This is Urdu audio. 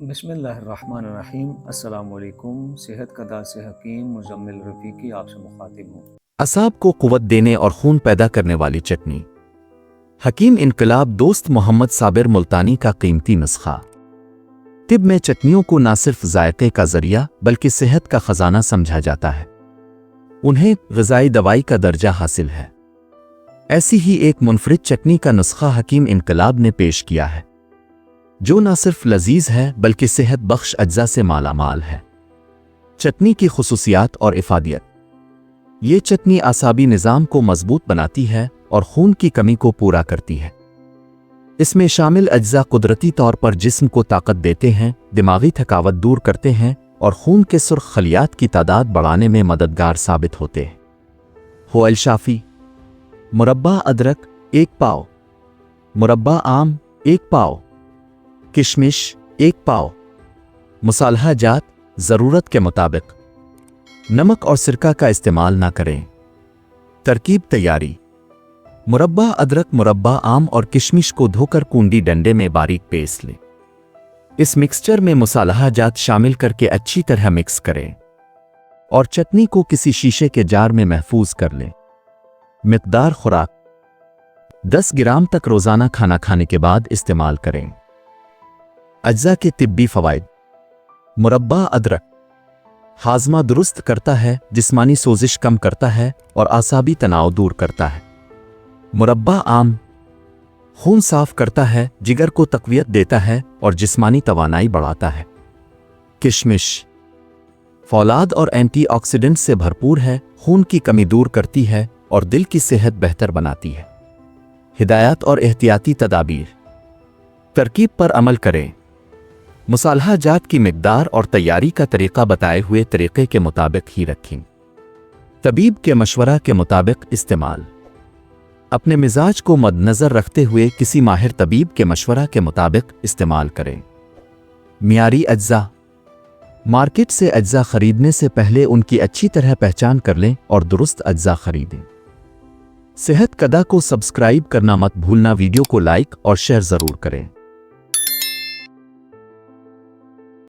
بسم اللہ الرحمن الرحیم۔ السلام علیکم۔ صحت کا داء سے حکیم مزمل رفیقی آپ سے مخاطب ہوں۔ اعصاب کو قوت دینے اور خون پیدا کرنے والی چٹنی۔ حکیم انقلاب دوست محمد صابر ملتانی کا قیمتی نسخہ۔ طب میں چٹنیوں کو نہ صرف ذائقے کا ذریعہ بلکہ صحت کا خزانہ سمجھا جاتا ہے۔ انہیں غذائی دوائی کا درجہ حاصل ہے۔ ایسی ہی ایک منفرد چٹنی کا نسخہ حکیم انقلاب نے پیش کیا ہے، جو نہ صرف لذیذ ہے بلکہ صحت بخش اجزاء سے مالا مال ہے۔ چٹنی کی خصوصیات اور افادیت۔ یہ چٹنی اعصابی نظام کو مضبوط بناتی ہے اور خون کی کمی کو پورا کرتی ہے۔ اس میں شامل اجزاء قدرتی طور پر جسم کو طاقت دیتے ہیں، دماغی تھکاوٹ دور کرتے ہیں اور خون کے سرخ خلیات کی تعداد بڑھانے میں مددگار ثابت ہوتے ہیں۔ ہو الشافی: مربع ادرک 1 پاؤ، مربع آم 1 پاؤ، کشمش 1 پاؤ، مصالحہ جات ضرورت کے مطابق۔ نمک اور سرکہ کا استعمال نہ کریں۔ ترکیب تیاری: مربع ادرک، مربع آم اور کشمش کو دھو کر کنڈی ڈنڈے میں باریک پیس لیں۔ اس مکسچر میں مصالحہ جات شامل کر کے اچھی طرح مکس کریں اور چٹنی کو کسی شیشے کے جار میں محفوظ کر لیں۔ مقدار خوراک: 10 گرام تک روزانہ کھانا کھانے کے بعد استعمال کریں۔ اجزاء کے طبی فوائد: مربع ادرک ہاضمہ درست کرتا ہے، جسمانی سوزش کم کرتا ہے اور اعصابی تناؤ دور کرتا ہے۔ مربع آم خون صاف کرتا ہے، جگر کو تقویت دیتا ہے اور جسمانی توانائی بڑھاتا ہے۔ کشمش فولاد اور اینٹی آکسیڈنٹ سے بھرپور ہے، خون کی کمی دور کرتی ہے اور دل کی صحت بہتر بناتی ہے۔ ہدایات اور احتیاطی تدابیر: ترکیب پر عمل کریں۔ مصالحہ جات کی مقدار اور تیاری کا طریقہ بتائے ہوئے طریقے کے مطابق ہی رکھیں۔ طبیب کے مشورہ کے مطابق استعمال: اپنے مزاج کو مد نظر رکھتے ہوئے کسی ماہر طبیب کے مشورہ کے مطابق استعمال کریں۔ معیاری اجزاء: مارکیٹ سے اجزاء خریدنے سے پہلے ان کی اچھی طرح پہچان کر لیں اور درست اجزاء خریدیں۔ صحت کا داء کو سبسکرائب کرنا مت بھولنا، ویڈیو کو لائک اور شیئر ضرور کریں۔